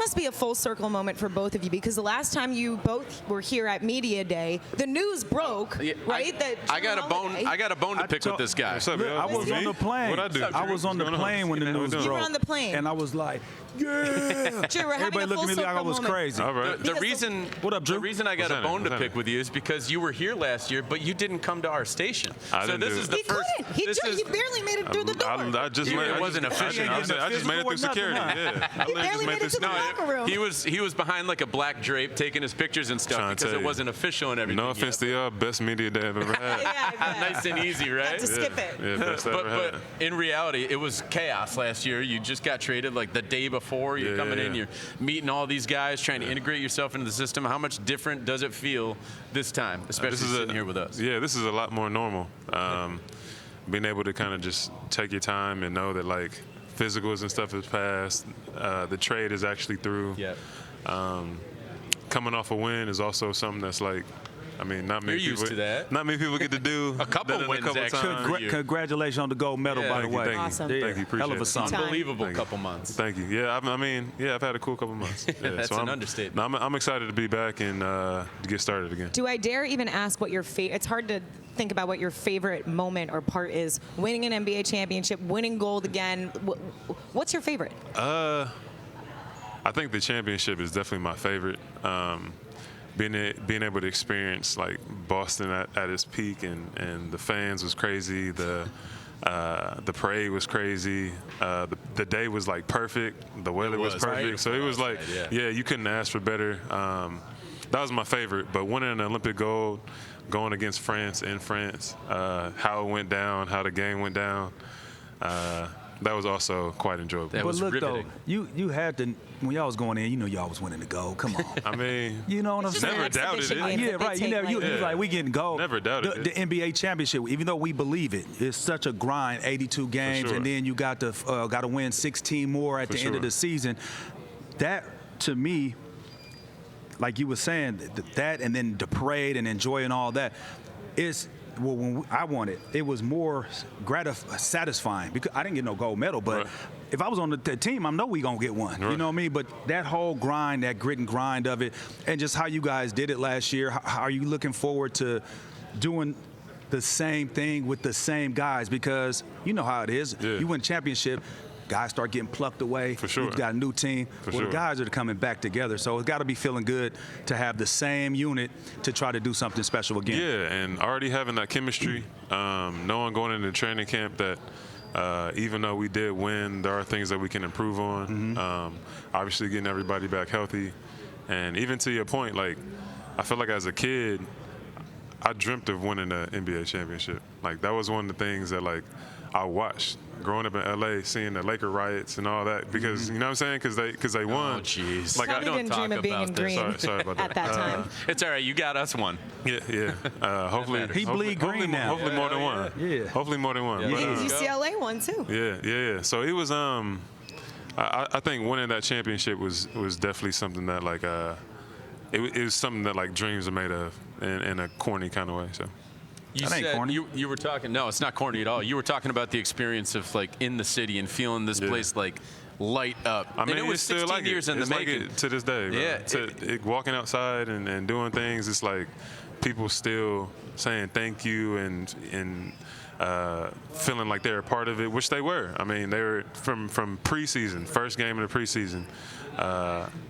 must be a full circle moment for both of you, because the last time you both were here at Media Day, the news broke, right? I got a bone to pick with this guy. What's up, I was on the plane. What'd I do? I was on the plane when the news broke. You were on the plane. And I was like, yeah. Jrue, we're having Everybody a looked full at me like I circle was moment. crazy. All right. The reason, What up, Jrue? The reason I got a bone to pick with you is because you were here last year, but you didn't come to our station. I didn't do it. He couldn't. He barely made it through the door. I just made It wasn't efficient. I just made it through security. Yeah. I He barely made it to the locker room. He was behind like a black drape taking his pictures and stuff because it wasn't official and everything. No offense to y'all, best media day I've ever had. Yeah, Nice and easy, right? Had to skip it. Yeah, best I ever had. But in reality, it was chaos last year. You just got traded like the day before. You're coming in, you're meeting all these guys, trying to integrate yourself into the system. How much different does it feel this time, especially sitting here with us? Yeah, this is a lot more normal. Being able to kind of just take your time and know that like physicals and stuff is passed. The trade is actually through. Yeah. Coming off a win is also something that's like, I mean, not many You're people. used to that. Not many people get to do. A couple wins, actually. times. Congratulations on the gold medal, by the way. Thank you. Awesome. Thank you. Appreciate Hell of a it. song. Unbelievable couple months. Thank you. Yeah, I've had a cool couple months. Yeah, That's an understatement. I'm excited to be back and to get started again. Do I dare even ask what your favorite? It's hard to think about what your favorite moment or part is. Winning an NBA championship, winning gold again. What's your favorite? I think the championship is definitely my favorite. Being able to experience like Boston at its peak and the fans was crazy. The parade was crazy. The day was like perfect. The weather was perfect. Right? So it was like, you couldn't ask for better. That was my favorite. But winning an Olympic gold, going against France in France, how it went down, how the game went down. That was also quite enjoyable. That was But look, riveting. though, you had to, when y'all was going in, you know y'all was winning the gold. Come on. I mean, You know what I'm It's just saying? Never doubted exhibition it. game Yeah, that they right. take You lightly. like, we getting gold. Never doubted the NBA championship, even though we believe it, it's such a grind, 82 games, sure. and then you got to win 16 more at the end of the season. That, to me, like you were saying, that and then the parade and enjoying all that, is, well, when I won it, it was more satisfying because I didn't get no gold medal, but if I was on the team, I know we gonna get one. You know what I mean? But that whole grind, that grit and grind of it, and just how you guys did it last year, how are you looking forward to doing the same thing with the same guys? Because you know how it is. Yeah. You win championship, guys start getting plucked away. For sure. You've got a new team. For The sure. guys are coming back together. So it's got to be feeling good to have the same unit to try to do something special again. Yeah, and already having that chemistry, knowing going into training camp that even though we did win, there are things that we can improve on. Obviously getting everybody back healthy. And even to your point, like, I feel like as a kid, I dreamt of winning an NBA championship. Like, that was one of the things that, like, I watched growing up in LA, seeing the Laker riots and all that, because you know what I'm saying, because they won. Oh, jeez. Like, Probably didn't dream of being in green Sorry about at that time. It's all right. You got us one. Yeah. Hopefully, matters. He bleed green now. Hopefully more than one. Yeah. Hopefully more than one. Yeah. But, UCLA won too. Yeah. So it was. I think winning that championship was definitely something that like it was something that like dreams are made of in a corny kind of way. So. You That ain't said corny. you were talking. No, it's not corny at all. You were talking about the experience of like in the city and feeling this place like light up. I mean, and it was it's still 16 like years it. in the It's like making. it to this day. Bro. Yeah, Walking outside and doing things, it's like people still saying thank you and feeling like they're a part of it, which they were. I mean, they were from preseason, first game of the preseason.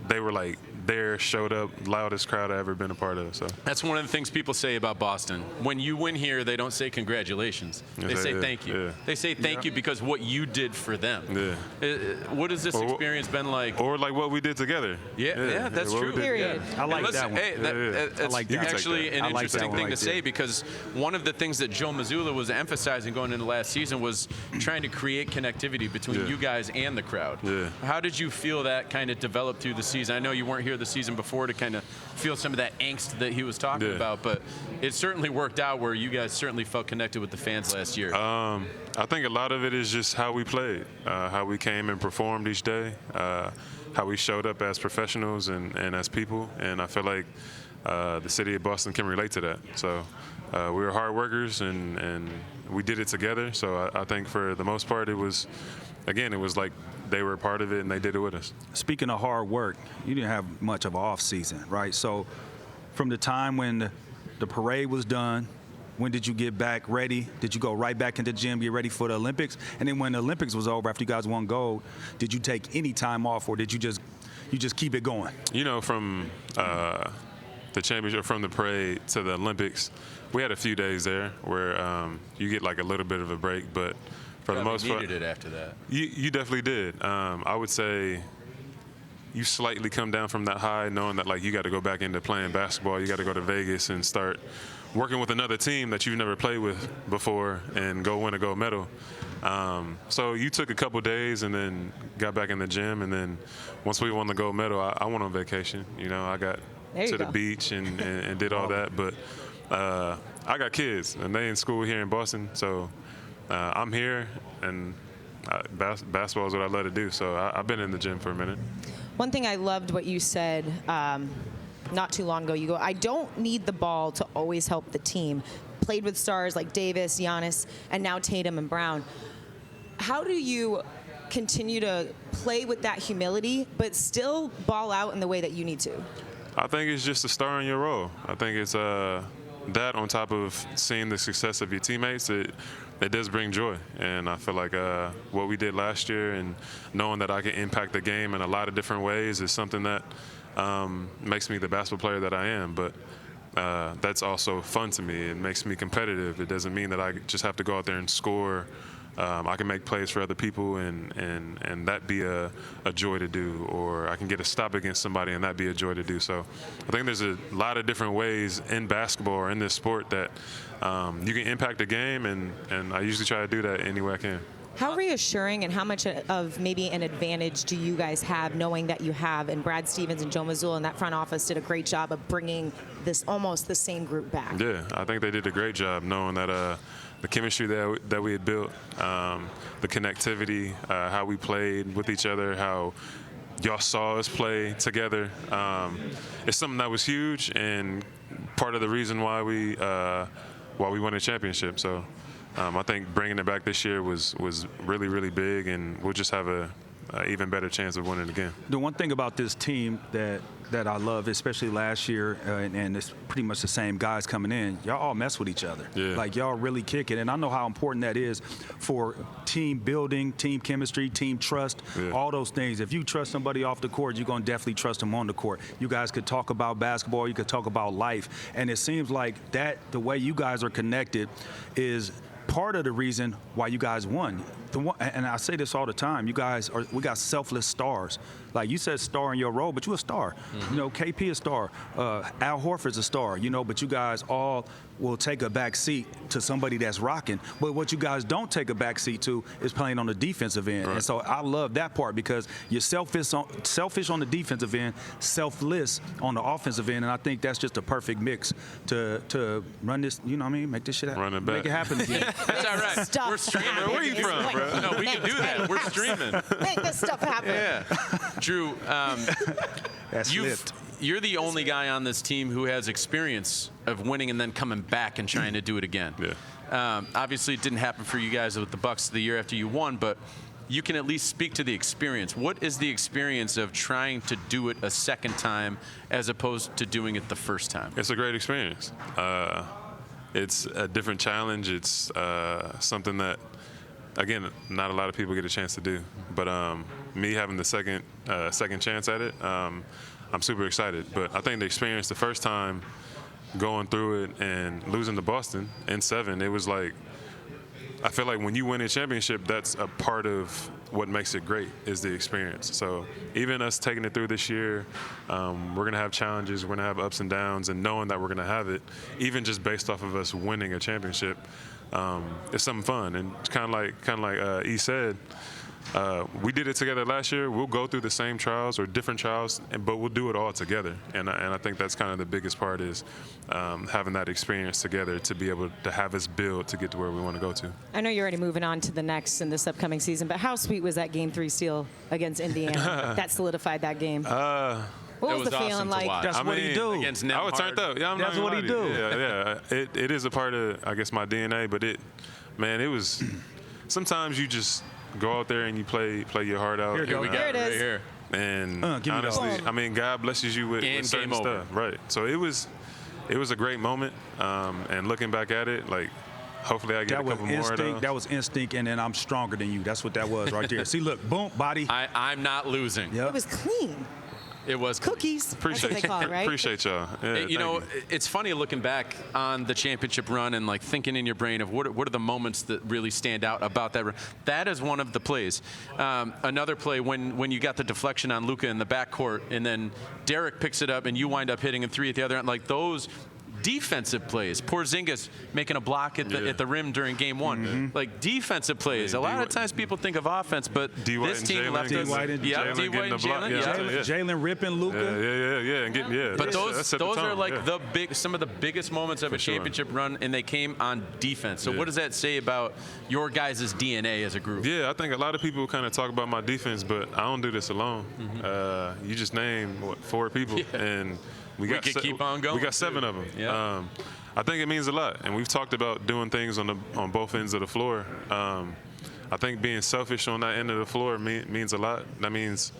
They were like there, showed up, loudest crowd I've ever been a part of. So That's one of the things people say about Boston. When you win here, they don't say congratulations. They say thank you. Yeah. They say thank you because what you did for them. Yeah. What has this experience been like? Or like what we did together. Yeah, that's what we true. did. Period. I like And listen, that one. Hey, that's I like that. actually You can take an that. I like interesting that one thing right to say there. because one of the things that Joe Mazzulla was emphasizing going into last season was trying to create connectivity between you guys and the crowd. Yeah. How did you feel that kind of developed through the season? I know you weren't here the season before to kind of feel some of that angst that he was talking about, but it certainly worked out where you guys certainly felt connected with the fans last year. I think a lot of it is just how we played, how we came and performed each day, how we showed up as professionals and as people. And I feel like the city of Boston can relate to that. So we were hard workers and we did it together. So I think for the most part, it was like they were a part of it and they did it with us. Speaking of hard work, you didn't have much of an off season, right? So from the time when the parade was done, when did you get back ready? Did you go right back into the gym, get ready for the Olympics? And then when the Olympics was over, after you guys won gold, did you take any time off, or did you just keep it going? You know, from the championship, from the parade to the Olympics, we had a few days there where you get like a little bit of a break, but for the most part, needed it after that. You definitely did. I would say you slightly come down from that high, knowing that like you got to go back into playing basketball. You got to go to Vegas and start working with another team that you've never played with before and go win a gold medal. So you took a couple days and then got back in the gym, and then once we won the gold medal, I went on vacation. You know, I got to the beach and did all that. But I got kids, and they in school here in Boston, so I'm here, and basketball is what I love to do. So I've been in the gym for a minute. One thing I loved what you said not too long ago. You go, I don't need the ball to always help the team. Played with stars like Davis, Giannis, and now Tatum and Brown. How do you continue to play with that humility, but still ball out in the way that you need to? I think it's just a star in your role. I think it's that on top of seeing the success of your teammates, it does bring joy. And I feel like what we did last year and knowing that I can impact the game in a lot of different ways is something that makes me the basketball player that I am. But that's also fun to me. It makes me competitive. It doesn't mean that I just have to go out there and score. I can make plays for other people and that be a joy to do, or I can get a stop against somebody and that be a joy to do. So I think there's a lot of different ways in basketball or in this sport that you can impact the game, and I usually try to do that any way I can. How reassuring and how much of maybe an advantage do you guys have knowing that you have, and Brad Stevens and Joe Mazzulla in that front office did a great job of bringing this almost the same group back? Yeah, I think they did a great job knowing that the chemistry that we had built, the connectivity, how we played with each other, how y'all saw us play together. It's something that was huge and part of the reason why we won a championship. So I think bringing it back this year was really, really big, and we'll just have a even better chance of winning again. The one thing about this team that I love, especially last year, and it's pretty much the same guys coming in, y'all all mess with each other. Yeah. Like, y'all really kick it. And I know how important that is for team building, team chemistry, team trust, all those things. If you trust somebody off the court, you're going to definitely trust them on the court. You guys could talk about basketball, you could talk about life. And it seems like the way you guys are connected is part of the reason why you guys won. And I say this all the time, we got selfless stars. Like you said, star in your role, but you're a star. Mm-hmm. You know, KP a star, Al Horford's a star, you know, but you guys all will take a back seat to somebody that's rocking. But what you guys don't take a back seat to is playing on the defensive end. Right. And so I love that part, because you're selfish on the defensive end, selfless on the offensive end, and I think that's just a perfect mix to run this, you know what I mean, make this shit happen. Run it back. Make it happen again. That's all right. Stuff We're streaming. happen. Where are you from, bro? No, we can do that. We're streaming. Make this stuff happen. Yeah. Jrue, That's lift. You're the only guy on this team who has experience of winning and then coming back and trying to do it again. Yeah. Obviously, it didn't happen for you guys with the Bucks the year after you won, but you can at least speak to the experience. What is the experience of trying to do it a second time as opposed to doing it the first time? It's a great experience. It's a different challenge. It's something that, again, not a lot of people get a chance to do. But me having the second chance at it, I'm super excited. But I think the experience the first time, going through it and losing to Boston in 7, it was like, I feel like when you win a championship, that's a part of what makes it great, is the experience. So even us taking it through this year, we're going to have challenges, we're going to have ups and downs, and knowing that we're going to have it, even just based off of us winning a championship, it's something fun. And it's kind of like E said, we did it together last year. We'll go through the same trials or different trials, but we'll do it all together. And I think that's kind of the biggest part, is having that experience together to be able to have us build to get to where we want to go to. I know you're already moving on to the next in this upcoming season, but how sweet was that Game 3 steal against Indiana? That solidified that game. What was the awesome feeling to like? watch. That's what he do. Against Nembhard. I was turned up. Yeah, That's what he do. Yeah. It is a part of, I guess, my DNA. But it was. Sometimes you just go out there and you play your heart out. Here we go. We got Here it it right is. here. And give me honestly, those. I mean, God blesses you with And certain game over. stuff, right? So it was a great moment. And looking back at it, like, hopefully I get That a was couple more of instinct. those. That was instinct, and then I'm stronger than you. That's what that was right there. See, look, boom, body. I'm not losing. Yep. It was clean. It was Cookies. Appreciate That's what they call it, right? Appreciate y'all. Yeah, You know, thank you. it's funny looking back on the championship run and like thinking in your brain of what are the moments that really stand out about that run. That is one of the plays. Another play when you got the deflection on Luka in the backcourt and then Derek picks it up and you wind up hitting him 3 at the other end. Like those defensive plays. Porzingis making a block at the rim during game 1. Like defensive plays. Yeah, A lot of times people think of offense, but D-White this and team Jalen. left us. D-White and Yeah, Jalen D-White getting and the block. Jalen. Yeah. Yeah. Jalen ripping Luka. Yeah, and getting But that those set the are tone, like yeah. some of the biggest moments of a sure. championship run, and they came on defense. So Yeah. what does that say about your guys' DNA as a group? Yeah, I think a lot of people kind of talk about my defense, but I don't do this alone. You just named 4 people, and we got could keep on going, We got 7 of them. Yeah. I think it means a lot, and we've talked about doing things on both ends of the floor. I think being selfish on that end of the floor means a lot. That means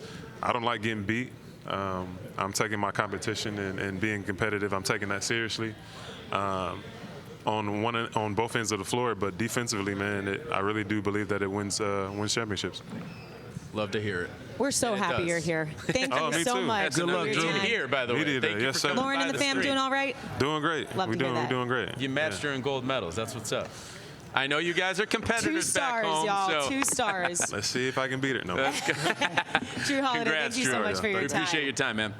I don't like getting beat. I'm taking my competition and being competitive. I'm taking that seriously. On both ends of the floor, but defensively, man, I really do believe that it wins championships. Love to hear it. We're so And it happy does. you're here. Thank Oh, you me so too. much. That's Good another luck, team Drew. here, by the Me way. neither. Thank you Yes, for sir. coming Lauren by and the the fam stream. doing all right? Doing great. Love to hear that. We're doing great. You matched her in gold medals. That's what's up. I know you guys are 2 competitors back stars, home. y'all. So 2 stars. Let's see if I can beat it. No. Jrue Holiday, congrats, thank you so Jrue. much for your We time. appreciate your time, man.